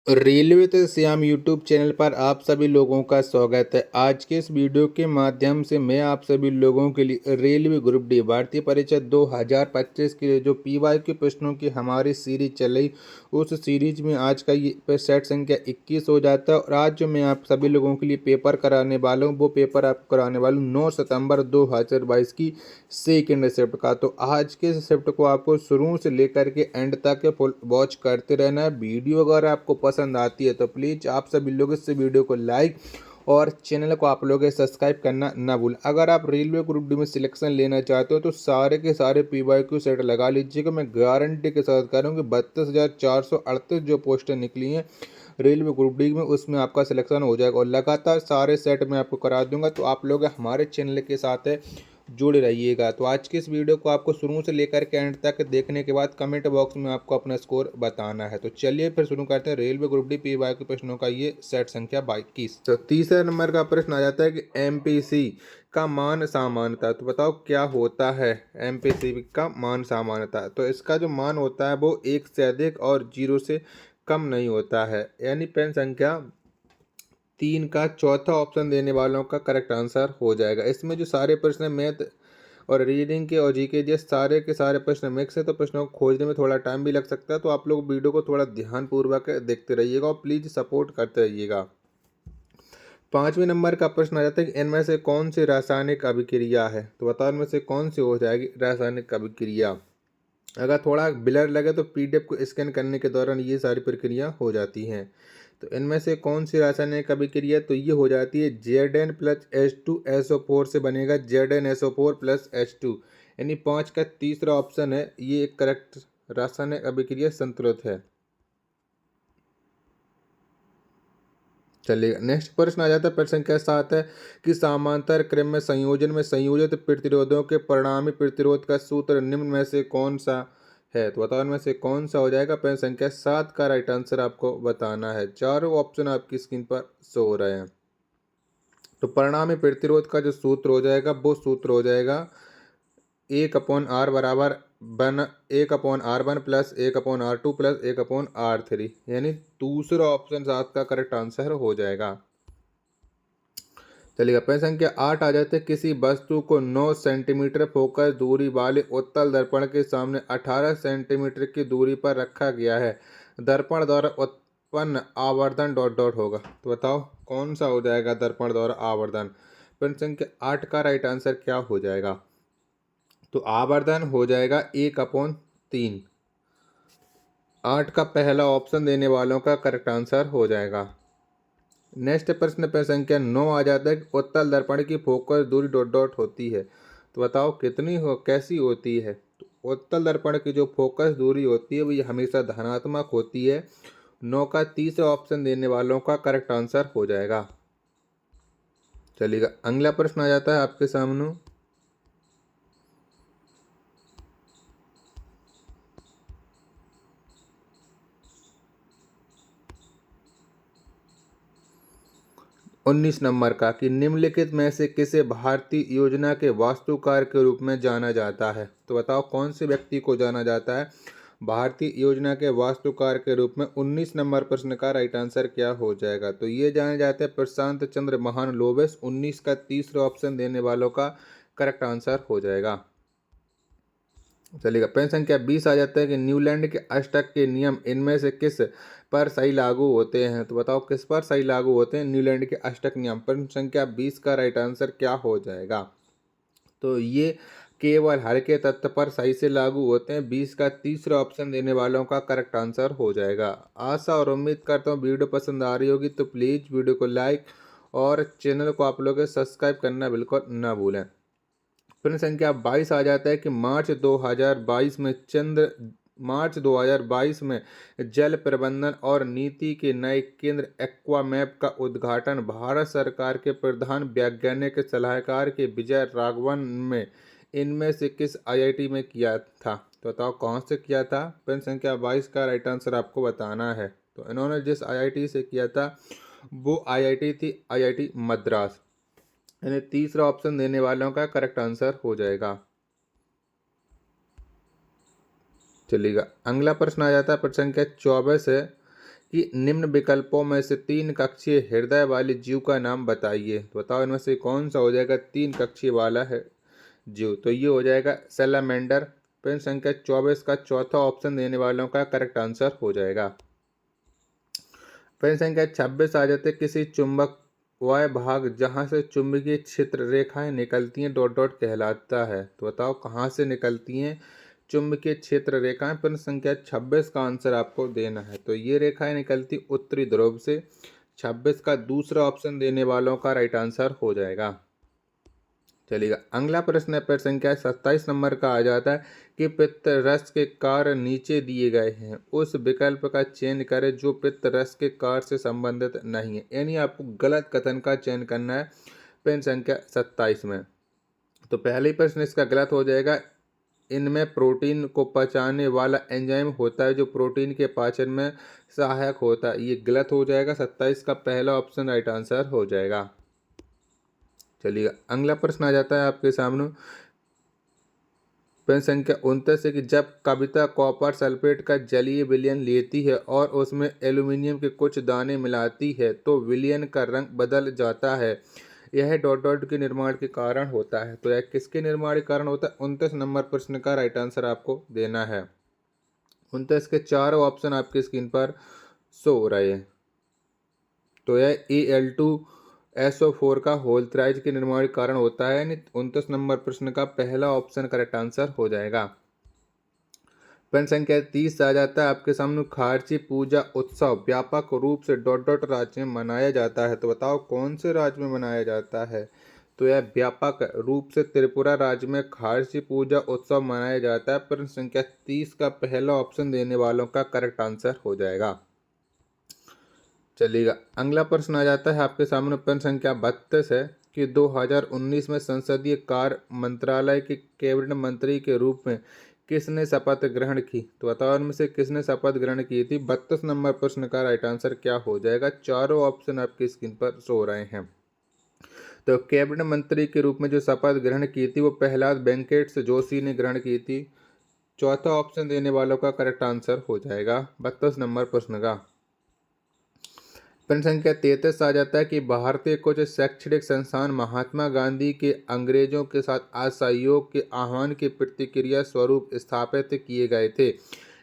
Railway तो Shyam YouTube channel पर आप सभी लोगों का स्वागत है। आज के इस वीडियो के माध्यम से मैं आप सभी लोगों के लिए रेलवे ग्रुप डी भारतीय परीक्षा 2025 के लिए जो पीवाई के प्रश्नों की हमारी सीरीज चल रही, उस सीरीज में आज का ये सेट संख्या 21 हो जाता है। और आज जो मैं आप सभी लोगों के लिए पेपर कराने वाला हूँ, वो पेपर आपको कराने वाला हूँ 9 सितंबर 2022 की सेकेंड शिफ्ट का। तो आज के शिफ्ट को आपको शुरू से लेकर के एंड तक फुल वॉच करते रहना है। वीडियो अगर आपको पसंद आती है तो प्लीज़ आप सभी लोग इस वीडियो को लाइक और चैनल को आप लोग सब्सक्राइब करना ना भूलें। अगर आप रेलवे ग्रुप डी में सिलेक्शन लेना चाहते हो तो सारे के सारे PYQ सेट लगा लीजिएगा। मैं गारंटी के साथ कह रहा हूँ कि 32,438 जो पोस्टें निकली हैं रेलवे ग्रुप डी में, उसमें आपका सिलेक्शन हो जाएगा और लगातार सारे सेट मैं आपको करा दूंगा। तो आप लोग हमारे चैनल के साथ जुड़े रहिएगा। तो आज के इस वीडियो को आपको शुरू से लेकर के एंड तक देखने के बाद कमेंट बॉक्स में आपको अपना स्कोर बताना है। तो चलिए फिर शुरू करते हैं रेलवे ग्रुप डी PY के प्रश्नों का ये सेट संख्या 22। तो तीसरे नंबर का प्रश्न आ जाता है कि MPC का मान सामान्यता। तो बताओ क्या होता है MPC का मान सामान्यता। तो इसका जो मान होता है वो 1 से अधिक और 0 से कम नहीं होता है। यानी पेन संख्या 3 का चौथा ऑप्शन देने वालों का करेक्ट आंसर हो जाएगा। इसमें जो सारे प्रश्न मैथ और रीडिंग के और जीके के सारे के सारे प्रश्न मिक्स है, तो प्रश्नों को खोजने में थोड़ा टाइम भी लग सकता है। तो आप लोग वीडियो को थोड़ा ध्यानपूर्वक देखते रहिएगा और प्लीज़ सपोर्ट करते रहिएगा। 5वें नंबर का प्रश्न आ जाता है कि इनमें से कौन सी रासायनिक अभिक्रिया है। तो बताओ इनमें से कौन सी हो जाएगी रासायनिक अभिक्रिया। अगर थोड़ा ब्लर लगे तो PDF को स्कैन करने के दौरान ये सारी प्रक्रिया हो जाती हैं। तो इनमें से कौन सी रासायनिक अभिक्रिया, तो ये हो जाती है Zn प्लस H2SO4 से बनेगा ZnSO4 प्लस H2। यानी 5 का तीसरा ऑप्शन है, ये एक करेक्ट रासायनिक अभिक्रिया संतुलित है। चलिए नेक्स्ट प्रश्न आ जाता है प्रश्न संख्या 7 है कि समांतर क्रम में संयोजन में संयोजित प्रतिरोधों के परिणामी प्रतिरोध का सूत्र निम्न में से कौन सा है। तो बताओ इनमें से कौन सा हो जाएगा। प्रश्न संख्या 7 का राइट आंसर आपको बताना है। चारों ऑप्शन आपकी स्क्रीन पर शो हो रहे हैं। तो परिणामी प्रतिरोध का जो सूत्र हो जाएगा वो सूत्र हो जाएगा 1/R बराबर 1/R1 plus 1/R2 plus 1/R3। यानी दूसरा ऑप्शन 7 का करेक्ट आंसर हो जाएगा। चलिएगा प्रश्न संख्या 8 आ जाते हैं किसी वस्तु को 9 सेंटीमीटर फोकस दूरी वाले उत्तल दर्पण के सामने 18 सेंटीमीटर की दूरी पर रखा गया है। दर्पण द्वारा उत्पन्न आवर्धन डॉट डॉट होगा। तो बताओ कौन सा हो जाएगा दर्पण द्वारा आवर्धन। प्रश्न संख्या 8 का राइट आंसर क्या हो जाएगा। तो आवर्धन हो जाएगा 1/3। 8 का पहला ऑप्शन देने वालों का करेक्ट आंसर हो जाएगा। नेक्स्ट प्रश्न पे संख्या 9 आ जाता है कि उत्तल दर्पण की फोकस दूरी डॉट डॉट होती है। तो बताओ कितनी हो, कैसी होती है। तो उत्तल दर्पण की जो फोकस दूरी होती है वो ये हमेशा धनात्मक होती है। 9 का तीसरा ऑप्शन देने वालों का करेक्ट आंसर हो जाएगा। चलिएगा अगला प्रश्न आ जाता है आपके सामने। 19 नंबर का कि निम्नलिखित में से किसे भारतीय योजना के वास्तुकार के रूप में जाना जाता है। तो बताओ कौन से व्यक्ति को जाना जाता है भारतीय योजना के वास्तुकार के रूप में। 19 नंबर प्रश्न का राइट आंसर क्या हो जाएगा। तो ये जाने जाते हैं प्रशांत चंद्र महानलोबिस। 19 का तीसरा ऑप्शन देने वालों का करेक्ट आंसर हो जाएगा। चलिएगा प्रश्न संख्या 20 आ जाता है कि न्यूलैंड के अष्टक के नियम इनमें से किस पर सही लागू होते हैं। तो बताओ किस पर सही लागू होते हैं न्यूलैंड के अष्टक नियम। प्रश्न संख्या 20 का राइट आंसर क्या हो जाएगा। तो ये केवल हल्के तत्व पर सही से लागू होते हैं। 20 का तीसरा ऑप्शन देने वालों का करेक्ट आंसर हो जाएगा। आशा और उम्मीद करता हूँ वीडियो पसंद आ रही होगी। तो प्लीज़ वीडियो को लाइक और चैनल को आप लोग सब्सक्राइब करना बिल्कुल ना भूलें। प्रश्न संख्या 22 आ जाता है कि मार्च 2022 में जल प्रबंधन और नीति के नए केंद्र एक्वामैप का उद्घाटन भारत सरकार के प्रधान वैज्ञानिक सलाहकार के विजय राघवन में इनमें से किस IIT में किया था। तो बताओ कौन से किया था। प्रश्न संख्या 22 का राइट आंसर आपको बताना है। तो इन्होंने जिस IIT से किया था वो IIT थी IIT मद्रास। यानी तीसरा ऑप्शन देने वालों का करेक्ट आंसर हो जाएगा। चलिएगा अगला प्रश्न आ जाता है प्रश्न संख्या 24 है कि निम्न विकल्पों में से 3 कक्षीय हृदय वाले जीव का नाम बताइए। तो बताओ इनमें से कौन सा हो जाएगा 3 कक्षीय वाला है जीव। तो ये हो जाएगा सैलामेंडर। प्रश्न संख्या 24 का चौथा ऑप्शन देने वालों का करेक्ट आंसर हो जाएगा। प्रश्न संख्या 26 आ जाते किसी चुंबक वह भाग जहां से चुंबकीय क्षेत्र रेखाएं निकलती हैं डॉट डॉट कहलाता है। तो बताओ कहां से निकलती हैं चुंबकीय क्षेत्र रेखाएं। प्रश्न संख्या 26 का आंसर आपको देना है। तो ये रेखाएं निकलती उत्तरी ध्रुव से। 26 का दूसरा ऑप्शन देने वालों का राइट आंसर हो जाएगा। चलिएगा अगला प्रश्न है प्रश्न संख्या 27 नंबर का आ जाता है कि पित्त रस के कार्य नीचे दिए गए हैं उस विकल्प का चयन करें जो पित्त रस के कार्य से संबंधित नहीं है। यानी आपको गलत कथन का चयन करना है प्रश्न संख्या 27 में। तो पहले ही प्रश्न इसका गलत हो जाएगा। इनमें प्रोटीन को पचाने वाला एंजाइम होता है जो प्रोटीन के पाचन में सहायक होता है। ये गलत हो जाएगा। 27 का पहला ऑप्शन राइट आंसर हो जाएगा। चलिए अगला प्रश्न आ जाता है आपके सामने प्रश्न संख्या 29 है कि जब कविता कॉपर सल्फेट का जलीय विलयन लेती है और उसमें एल्यूमिनियम के कुछ दाने मिलाती है तो विलयन का रंग बदल जाता है। यह डॉट डॉट के निर्माण के कारण होता है। तो यह किसके निर्माण के कारण होता है। 29 नंबर प्रश्न का राइट आंसर आपको देना है। 29 के चारों ऑप्शन आपकी स्क्रीन पर शो हो रहे हैं। तो यह Al2SO4 का होल्थराइज के निर्माण के कारण होता है। यानी 29 नंबर प्रश्न का पहला ऑप्शन करेक्ट आंसर हो जाएगा। प्रश्न संख्या 30 आ जाता है आपके सामने खारची पूजा उत्सव व्यापक रूप से डॉट डॉट राज्य में मनाया जाता है। तो बताओ कौन से राज्य में मनाया जाता है। तो यह व्यापक रूप से त्रिपुरा राज्य में खारची पूजा उत्सव मनाया जाता है। प्रश्न संख्या 30 का पहला ऑप्शन देने वालों का करेक्ट आंसर हो जाएगा। चलिएगा अगला प्रश्न आ जाता है आपके सामने प्रश्न संख्या 32 है कि 2019 में संसदीय कार्य मंत्रालय के कैबिनेट मंत्री के रूप में किसने शपथ ग्रहण की। तो बताओ इनमें से किसने शपथ ग्रहण की थी। 32 नंबर प्रश्न का राइट आंसर क्या हो जाएगा। चारों ऑप्शन आपकी स्क्रीन पर शो हो रहे हैं। तो कैबिनेट मंत्री के रूप में जो शपथ ग्रहण की थी वो प्रहलाद वेंकट जोशी ने ग्रहण की थी। चौथा ऑप्शन देने वालों का करेक्ट आंसर हो जाएगा 32 नंबर प्रश्न का। प्रश्न संख्या 33 आ जाता है कि भारतीय कुछ शैक्षणिक संस्थान महात्मा गांधी के अंग्रेजों के साथ असहयोग के आह्वान की प्रतिक्रिया स्वरूप स्थापित किए गए थे।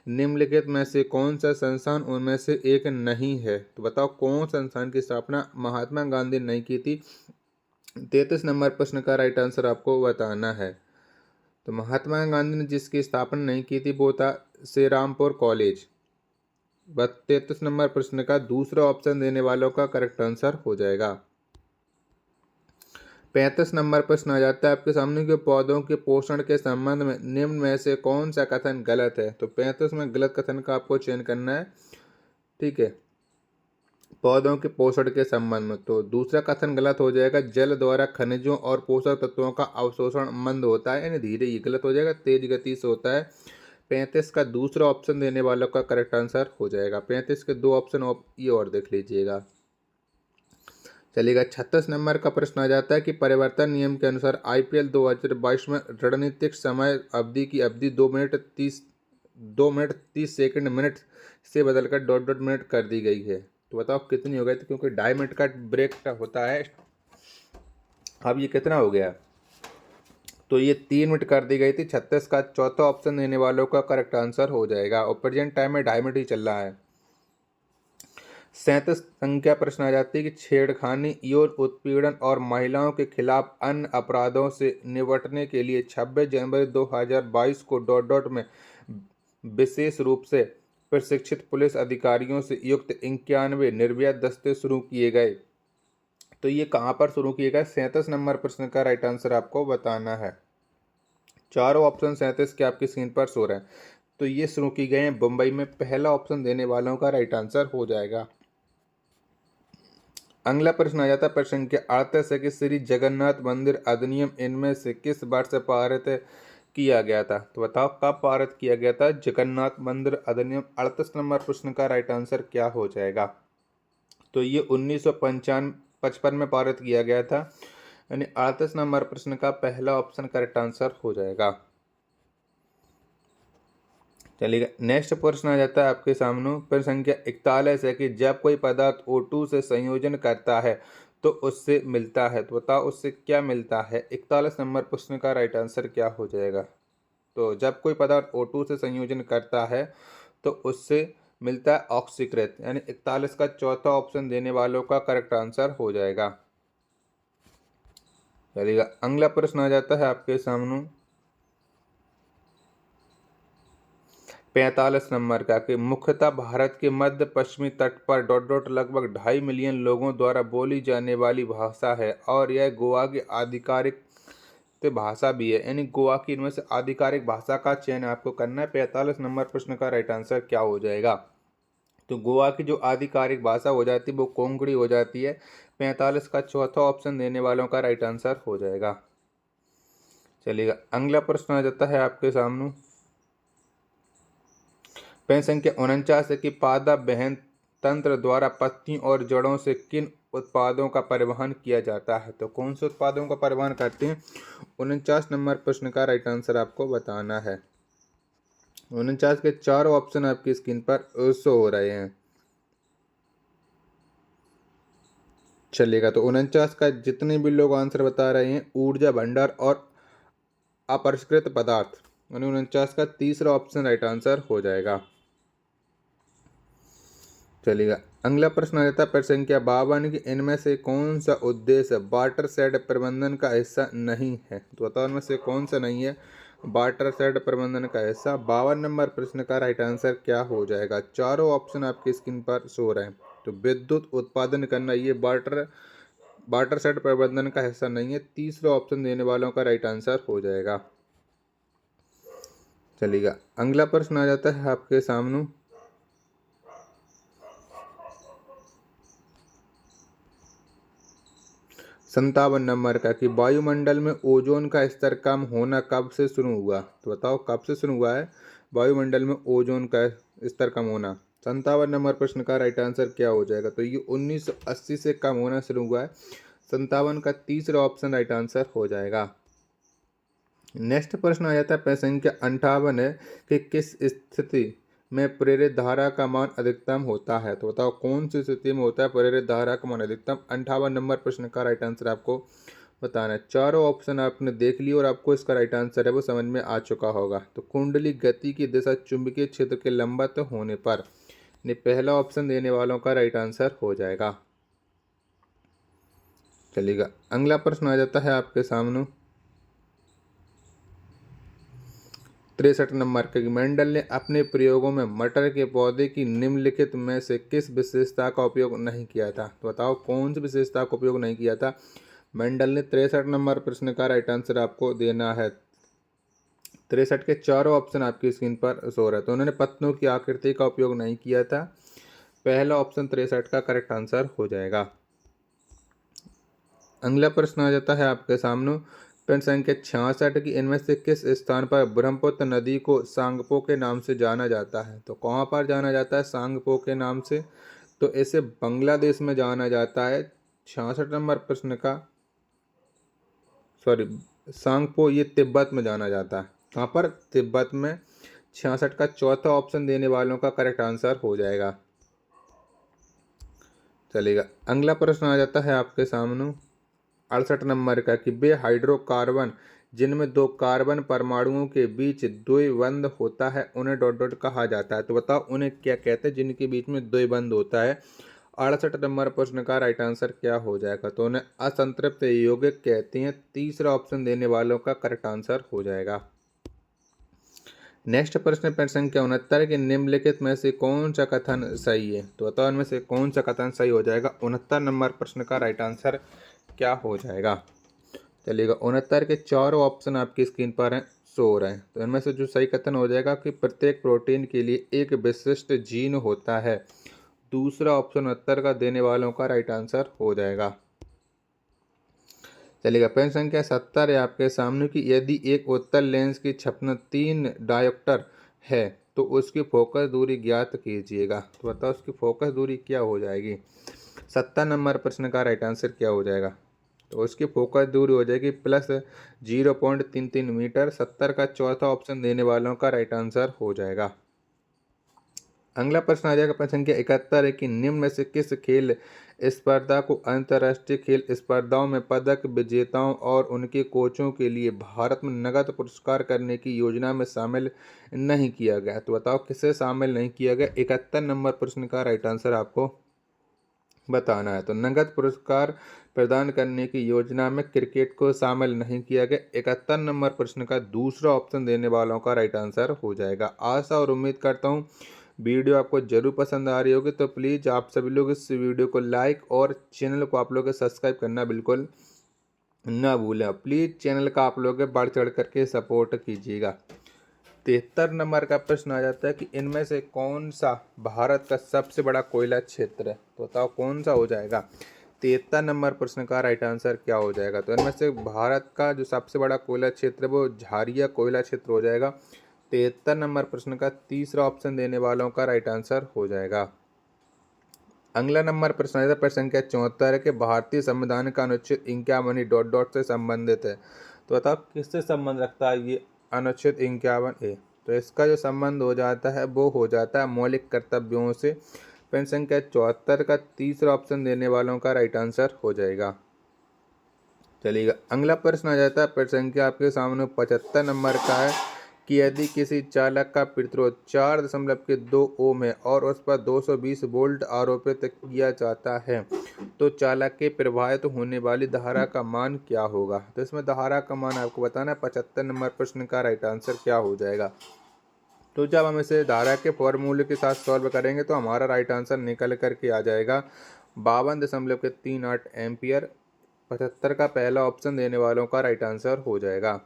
निम्नलिखित में से कौन सा संस्थान उनमें से एक नहीं है। तो बताओ कौन संस्थान की स्थापना महात्मा गांधी ने नहीं की थी। 33 नंबर प्रश्न का राइट आंसर आपको बताना है। तो महात्मा गांधी ने जिसकी स्थापना नहीं की थी वो था श्रीरामपुर कॉलेज। 33 नंबर प्रश्न का दूसरा ऑप्शन देने वालों का करेक्ट आंसर हो जाएगा। 35 नंबर प्रश्न आ जाता है आपके सामने के पौधों के पोषण के संबंध में निम्न में से कौन सा कथन गलत है। तो 35 में गलत कथन का आपको चयन करना है। ठीक है पौधों के पोषण के संबंध में तो दूसरा कथन गलत हो जाएगा। जल द्वारा खनिजों और पोषक तत्वों का अवशोषण मंद होता है यानी धीरे। ये गलत हो जाएगा तेज गति से होता है। 35 का दूसरा ऑप्शन देने वालों का करेक्ट आंसर हो जाएगा। 35 के दो ऑप्शन ये और देख लीजिएगा। चलिएगा 36 नंबर का प्रश्न आ जाता है कि परिवर्तन नियम के अनुसार IPL 2022 में रणनीतिक समय अवधि की अवधि 2 मिनट 30 सेकंड मिनट से बदलकर डॉट डॉट मिनट कर दी गई है। तो बताओ कितनी हो गई थी क्योंकि 2.5 मिनट का ब्रेक होता है। अब ये कितना हो गया। तो ये 3 मिनट कर दी गई थी। 36 का चौथा ऑप्शन देने वालों का करेक्ट आंसर हो जाएगा और प्रेजेंट टाइम में 2.5 मिनट ही चल रहा है। 37 संख्या प्रश्न आ जाती है कि छेड़खानी यौन उत्पीड़न और महिलाओं के खिलाफ अन्य अपराधों से निपटने के लिए 26 जनवरी 2022 को डॉट डॉट में विशेष रूप से प्रशिक्षित पुलिस अधिकारियों से युक्त 91 निर्भया दस्ते शुरू किए गए। तो ये कहाँ पर शुरू किए गए। 37 नंबर प्रश्न का राइट आंसर आपको बताना है। चारों ऑप्शन 37 के आपकी स्क्रीन पर शो रहे हैं। तो ये शुरू की गए हैं मुंबई में। पहला ऑप्शन देने वालों का राइट आंसर हो जाएगा। अगला प्रश्न आ जाता है प्रश्न संख्या 38 है कि श्री जगन्नाथ मंदिर अधिनियम इनमें से किस वर्ष पारित किया गया था। तो बताओ कब पारित किया गया था जगन्नाथ मंदिर अधिनियम। 38 नंबर प्रश्न का राइट आंसर क्या हो जाएगा। तो ये 1955 में पारित किया गया था। यानी 38 नंबर प्रश्न का पहला ऑप्शन करेक्ट आंसर हो जाएगा। चलिएगा, नेक्स्ट प्रश्न आ जाता है आपके सामने। प्रश्न संख्या 41 है कि जब कोई पदार्थ O2 से संयोजन करता है तो उससे मिलता है, तो बताओ उससे क्या मिलता है। 41 नंबर प्रश्न का राइट आंसर क्या हो जाएगा। तो जब कोई पदार्थ O2 से संयोजन करता है तो उससे मिलता है ऑक्सीकृत, यानी 41 का चौथा ऑप्शन देने वालों का करेक्ट आंसर हो जाएगा। चलिएगा, अगला प्रश्न आ जाता है आपके सामने 45 नंबर का कि मुख्यतः भारत के मध्य पश्चिमी तट पर लगभग 2.5 मिलियन लोगों द्वारा बोली जाने वाली भाषा है और यह गोवा की आधिकारिक भाषा भी है, यानी गोवा की इनमें से आधिकारिक भाषा का चयन आपको करना है। 45 नंबर प्रश्न का राइट आंसर क्या हो जाएगा। तो गोवा की जो आधिकारिक भाषा हो जाती है वो कोंकणी हो जाती है। 45 का चौथा ऑप्शन देने वालों का राइट आंसर हो जाएगा। चलिएगा, अगला प्रश्न आ जाता है आपके सामने। प्रश्न संख्या 49 है कि पादप वहन तंत्र द्वारा पत्तियों और जड़ों से किन उत्पादों का परिवहन किया जाता है। तो कौन से उत्पादों का परिवहन करते हैं। 49 नंबर प्रश्न का राइट आंसर आपको बताना है। 49 के चारों ऑप्शन आपकी स्क्रीन पर शो हो रहे हैं। चलिएगा, तो 49 का जितने भी लोग आंसर बता रहे हैं ऊर्जा भंडार और अपरिष्कृत पदार्थ, यानी 49 का तीसरा ऑप्शन राइट आंसर हो जाएगा। चलिएगा, अगला प्रश्न आ जाता है प्रश्न संख्या 52 की इनमें से कौन सा उद्देश्य वाटर शेड प्रबंधन का हिस्सा नहीं है। तो बताओ इनमें से कौन सा नहीं है वाटर शेड प्रबंधन का हिस्सा। 52 नंबर प्रश्न का राइट आंसर क्या हो जाएगा। चारों ऑप्शन आपकी स्क्रीन पर शो रहे हैं। तो विद्युत उत्पादन करना ये वाटर शेड प्रबंधन का हिस्सा नहीं है। तीसरा ऑप्शन देने वालों का राइट आंसर हो जाएगा। चलिएगा, अगला प्रश्न आ जाता है आपके सामने 57 नंबर का कि वायुमंडल में ओजोन का स्तर कम होना कब से शुरू हुआ। तो बताओ कब से शुरू हुआ है वायुमंडल में ओजोन का स्तर कम होना। 57 नंबर प्रश्न का राइट आंसर क्या हो जाएगा। तो ये 1980 से कम होना शुरू हुआ है। 57 का तीसरा ऑप्शन राइट आंसर हो जाएगा। नेक्स्ट प्रश्न आ जाता है प्रश्न संख्या 58 है कि किस स्थिति में प्रेरित धारा का मान अधिकतम होता है। तो बताओ कौन सी स्थिति में होता है प्रेरित धारा का मान अधिकतम। 58 नंबर प्रश्न का राइट आंसर आपको बताना है। चारों ऑप्शन आपने देख लिए और आपको इसका राइट आंसर है वो समझ में आ चुका होगा। तो कुंडली गति की दिशा चुंबकीय क्षेत्र के लंबवत होने पर, ने पहला ऑप्शन देने वालों का राइट आंसर हो जाएगा। चलिएगा, अगला प्रश्न आ जाता है आपके सामने 63 नंबर के मेंडल ने अपने प्रयोगों में मटर के पौधे की निम्नलिखित में से किस विशेषता का उपयोग नहीं किया था। तो बताओ कौन सी विशेषता का उपयोग नहीं किया था मेंडल ने। 63 नंबर प्रश्न का राइट आंसर आपको देना है। 63 के चारों ऑप्शन आपकी स्क्रीन पर शो रहे। तो उन्होंने पत्तों की आकृति का उपयोग नहीं किया था। पहला ऑप्शन 63 का करेक्ट आंसर हो जाएगा। अगला प्रश्न आ जाता है आपके सामने प्रश्न संख्या 66 की इनमें से किस स्थान पर ब्रह्मपुत्र नदी को सांगपो के नाम से जाना जाता है। तो कहाँ पर जाना जाता है सांगपो के नाम से। तो इसे बांग्लादेश में जाना जाता है। 66 नंबर प्रश्न का सांगपो ये तिब्बत में जाना जाता है। कहाँ पर तिब्बत में। 66 का चौथा ऑप्शन देने वालों का करेक्ट आंसर हो जाएगा। चलेगा, अगला प्रश्न आ जाता है आपके सामने 68 नंबर का कि वे हाइड्रोकार्बन जिनमें दो कार्बन परमाणुओं के बीच द्विबंध होता है उन्हें कहा जाता है। तो बताओ उन्हें क्या कहते हैं जिनके बीच में द्विबंध होता है। 68 नंबर प्रश्न का राइट आंसर क्या हो जाएगा। तो उन्हें असंतृप्त यौगिक कहते हैं। तीसरा ऑप्शन देने वालों का करेक्ट आंसर हो जाएगा। नेक्स्ट प्रश्न संख्या 69 के निम्नलिखित में से कौन सा कथन सही है। तो बताओ इनमें से कौन सा कथन सही हो जाएगा। 69 नंबर प्रश्न का राइट आंसर क्या हो जाएगा। चलिएगा, 69 के चारों ऑप्शन आपकी स्क्रीन पर हैं शो हो रहे हैं। तो इनमें से जो सही कथन हो जाएगा कि प्रत्येक प्रोटीन के लिए एक विशिष्ट जीन होता है। दूसरा ऑप्शन 69 का देने वालों का राइट आंसर हो जाएगा। चलिएगा, प्रश्न संख्या 70 है आपके सामने कि यदि एक उत्तल लेंस की छपना 3 डायोप्टर है तो उसकी फोकस दूरी ज्ञात कीजिएगा। तो बताओ उसकी फोकस दूरी क्या हो जाएगी। 70 नंबर प्रश्न का राइट आंसर क्या हो जाएगा। तो उसकी फोकस दूरी हो जाएगी प्लस 0.33 मीटर। 70 का चौथा ऑप्शन देने वालों का राइट आंसर हो जाएगा। अगला प्रश्न आ जाएगा प्रश्न संख्या 71 है कि निम्न में से किस खेल स्पर्धा को अंतर्राष्ट्रीय खेल स्पर्धाओं में पदक विजेताओं और उनके कोचों के लिए भारत में नकद पुरस्कार करने की योजना में शामिल नहीं किया गया। तो बताओ किसे शामिल नहीं किया गया। 71 नंबर प्रश्न का राइट आंसर आपको बताना है। तो नकद पुरस्कार प्रदान करने की योजना में क्रिकेट को शामिल नहीं किया गया। 71 नंबर प्रश्न का दूसरा ऑप्शन देने वालों का राइट आंसर हो जाएगा। आशा और उम्मीद करता हूँ वीडियो आपको जरूर पसंद आ रही होगी। तो प्लीज़ आप सभी लोग इस वीडियो को लाइक और चैनल को आप लोग सब्सक्राइब करना बिल्कुल ना भूलें। प्लीज़ चैनल का आप लोग बढ़ चढ़ करके सपोर्ट कीजिएगा। 73 नंबर का प्रश्न आ जाता है कि इनमें से कौन सा भारत का सबसे बड़ा कोयला क्षेत्र है। तो बताओ कौन सा हो जाएगा। 73 नंबर प्रश्न का राइट आंसर क्या हो जाएगा। तो इनमें से भारत का जो सबसे बड़ा कोयला क्षेत्र है वो झारिया कोयला क्षेत्र हो जाएगा। 73 नंबर प्रश्न का तीसरा ऑप्शन देने वालों का राइट आंसर हो जाएगा। अगला नंबर प्रश्न है प्रश्न संख्या 74 है कि भारतीय संविधान का अनुच्छेद 51 डॉट डॉट से संबंधित है। तो बताओ किससे संबंध रखता है ये अनुच्छेद 51 ए। तो इसका जो संबंध हो जाता है वो हो जाता है मौलिक कर्तव्यों से। प्रश्न संख्या 74 का तीसरा ऑप्शन देने वालों का राइट आंसर हो जाएगा। चलिएगा अगला प्रश्न आ जाता है प्रश्न संख्या आपके सामने 75 नंबर का है कि यदि किसी चालक का प्रतिरोध 4.2 ओम है और उस पर 220 वोल्ट आरोपित किया जाता है तो चालक के प्रवाहित होने वाली धारा का मान क्या होगा। तो इसमें धारा का मान आपको बताना है। 75 नंबर प्रश्न का राइट आंसर क्या हो जाएगा। तो जब हम इसे धारा के फॉर्मूले के साथ सॉल्व करेंगे तो हमारा राइट आंसर निकल करके आ जाएगा 52.38 एम्पियर। 75 का पहला ऑप्शन देने वालों का राइट आंसर हो जाएगा।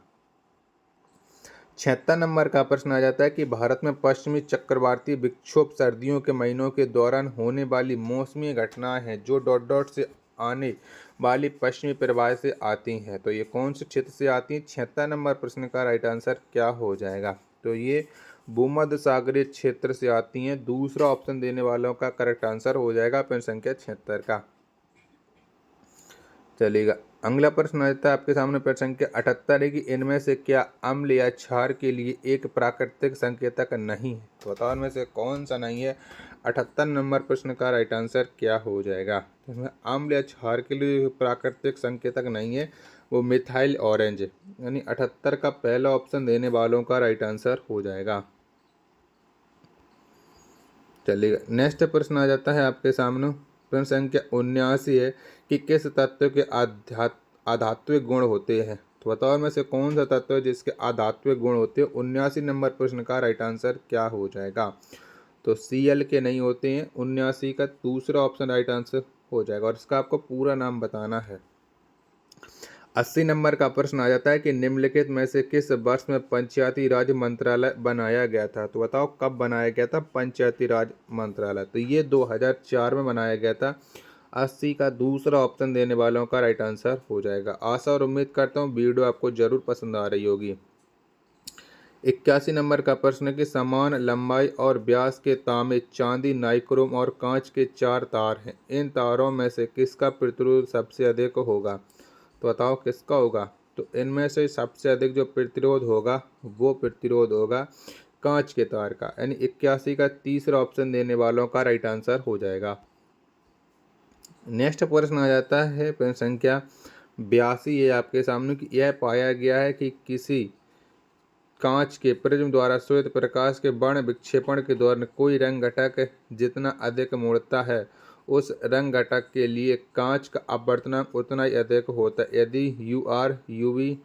76 नंबर का प्रश्न आ जाता है कि भारत में पश्चिमी चक्रवाती विक्षोभ सर्दियों के महीनों के दौरान होने वाली मौसमी घटनाएं हैं जो डॉट डॉट से आने वाली पश्चिमी प्रवाह से आती हैं। तो ये कौन से क्षेत्र से आती हैं। 76 नंबर प्रश्न का राइट आंसर क्या हो जाएगा। तो ये भूमध्य सागरीय क्षेत्र से आती हैं। दूसरा ऑप्शन देने वालों का करेक्ट आंसर हो जाएगा प्रश्न संख्या 76 का। चलेगा अगला प्रश्न आता है आपके सामने प्रश्न संख्या 78 है कि इनमें से क्या अम्ल या क्षार के लिए एक प्राकृतिक संकेतक नहीं है। तो बताओ इनमें से कौन सा नहीं है। 78 नंबर प्रश्न का राइट आंसर क्या हो जाएगा। इसमें अम्ल या क्षार के लिए प्राकृतिक संकेतक नहीं है वो मिथाइल ऑरेंज यानी 78 का पहला ऑप्शन देने वालों का राइट आंसर हो जाएगा। चलिएगा नेक्स्ट प्रश्न आ जाता है आपके सामने प्रश्न संख्या 79 है कि किस तत्व के आधात्विक गुण होते हैं। तो बताओ में से कौन सा तत्व है जिसके आधात्विक गुण होते हैं। 79 नंबर प्रश्न का राइट आंसर क्या हो जाएगा। तो Cl के नहीं होते हैं। 79 का दूसरा ऑप्शन राइट आंसर हो जाएगा और इसका आपको पूरा नाम बताना है। 80 नंबर का प्रश्न आ जाता है कि निम्नलिखित में से किस वर्ष में पंचायती राज मंत्रालय बनाया गया था। तो बताओ कब बनाया गया था पंचायती राज मंत्रालय। तो ये 2004 में बनाया गया था। 80 का दूसरा ऑप्शन देने वालों का राइट आंसर हो जाएगा। आशा और उम्मीद करता हूँ वीडियो आपको जरूर पसंद आ रही होगी। 81 नंबर का प्रश्न है कि समान लंबाई और व्यास के तांबे चांदी नाइक्रोम और कांच के 4 तार हैं। इन तारों में से किसका प्रतिरोध सबसे अधिक होगा। तो बताओ किसका होगा। तो इनमें से सबसे अधिक जो प्रतिरोध होगा वो प्रतिरोध होगा कांच के तार का यानी 81 का तीसरा ऑप्शन देने वालों का राइट आंसर हो जाएगा। नेक्स्ट प्रश्न आ जाता है प्रश्न संख्या 82 है आपके सामने कि यह पाया गया है कि किसी कांच के प्रिज्म द्वारा श्वेत प्रकाश के वर्ण विक्षेपण के दौरान कोई रंग घटक जितना अधिक मुड़ता है उस रंग घटक के लिए कांच का अपवर्तनांक उतना ही अधिक होता है। यदि UR UV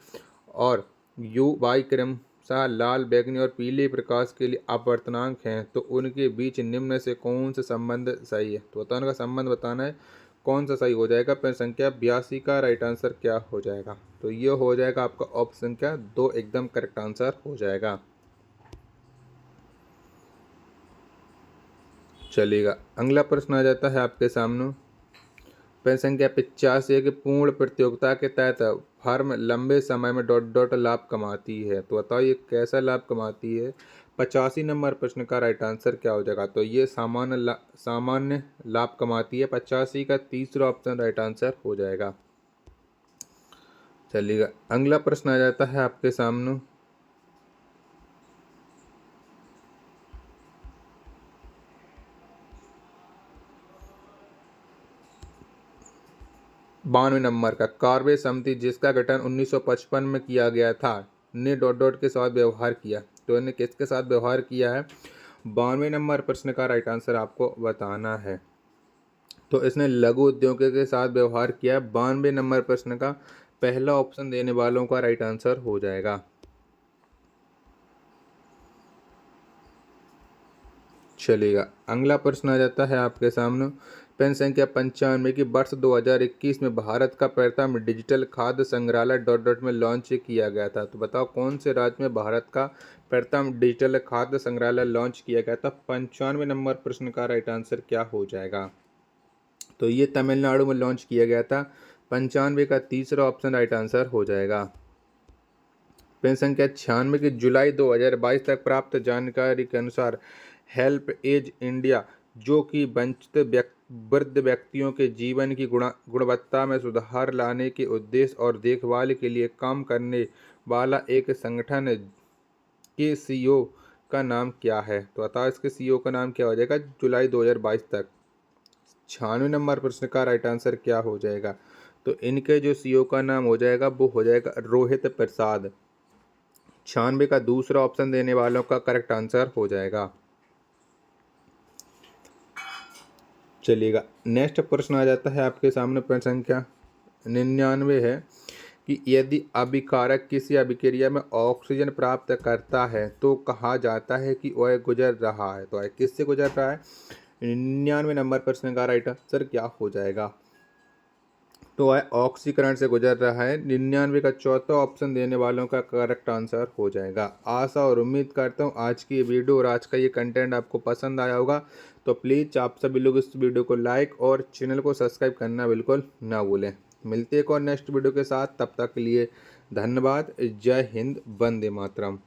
और UY क्रमशः लाल बैंगनी और पीले प्रकाश के लिए अपवर्तनांक हैं तो उनके बीच निम्न से कौन सा संबंध सही है। तो बताने का संबंध बताना है कौन सा सही हो जाएगा। प्रश्न संख्या 82 का राइट आंसर क्या हो जाएगा। तो ये हो जाएगा आपका ऑप्शन संख्या 2 एकदम करेक्ट आंसर हो जाएगा। चलिएगा अगला प्रश्न आ जाता है आपके सामने प्रश्न संख्या 85 कि पूर्ण प्रतियोगिता के तहत फर्म लंबे समय में डॉट डॉट लाभ कमाती है। तो बताओ ये कैसा लाभ कमाती है। 85 नंबर प्रश्न का राइट आंसर क्या हो जाएगा। तो ये सामान्य लाभ कमाती है। 85 का तीसरा ऑप्शन राइट आंसर हो जाएगा। चलिएगा अगला प्रश्न आ जाता है आपके सामने 92 नंबर का कार्बे समिति जिसका गठन 1955 में किया गया था ने डॉट डॉट के साथ व्यवहार किया। तो इन्हें किसके साथ व्यवहार किया है? 92 नंबर प्रश्न का राइट आंसर आपको बताना है। तो इसने लघु उद्योगों के साथ व्यवहार किया। 92 नंबर प्रश्न का पहला ऑप्शन देने वालों का राइट आंसर हो जाएगा। चलिएगा, अगला प्रश्न आ जाता है आपके सामने। पेन संख्या 95 की वर्ष 2021 में भारत का प्रथम डिजिटल खाद्य संग्रहालय डॉट डॉट में लॉन्च किया गया था। तो बताओ कौन से राज्य में भारत का प्रथम डिजिटल खाद्य संग्रहालय लॉन्च किया गया था? 95 नंबर प्रश्न का राइट आंसर क्या हो जाएगा? तो ये तमिलनाडु में लॉन्च किया गया था। 95 का तीसरा ऑप्शन राइट आंसर हो जाएगा। पेन संख्या 96 की जुलाई 2022 तक प्राप्त जानकारी के अनुसार हेल्प एज इंडिया, जो कि वंचित वृद्ध व्यक्तियों के जीवन की गुणवत्ता में सुधार लाने के उद्देश्य और देखभाल के लिए काम करने वाला एक संगठन के सीईओ का नाम क्या है? तो बताओ इसके सीईओ का नाम क्या हो जाएगा जुलाई 2022 तक? 96 नंबर प्रश्न का राइट आंसर क्या हो जाएगा? तो इनके जो सीईओ का नाम हो जाएगा वो हो जाएगा रोहित प्रसाद। 96 का दूसरा ऑप्शन देने वालों का करेक्ट आंसर हो जाएगा। चलिएगा, नेक्स्ट प्रश्न आ जाता है आपके सामने। प्रश्न संख्या 99 है कि यदि अभिकारक किसी अभिक्रिया में ऑक्सीजन प्राप्त करता है तो कहा जाता है कि वह गुजर रहा है। तो किससे गुजर रहा है? 99 नंबर प्रश्न का राइट आंसर क्या हो जाएगा? तो वह ऑक्सीकरण से गुजर रहा है। 99 का चौथा ऑप्शन देने वालों का करेक्ट आंसर हो जाएगा। आशा और उम्मीद करता हूँ आज की ये वीडियो और आज का ये कंटेंट आपको पसंद आया होगा। तो प्लीज़ आप सभी लोग इस वीडियो को लाइक और चैनल को सब्सक्राइब करना बिल्कुल ना भूलें। मिलते हैं एक और नेक्स्ट वीडियो के साथ, तब तक के लिए धन्यवाद। जय हिंद, वंदे मातरम।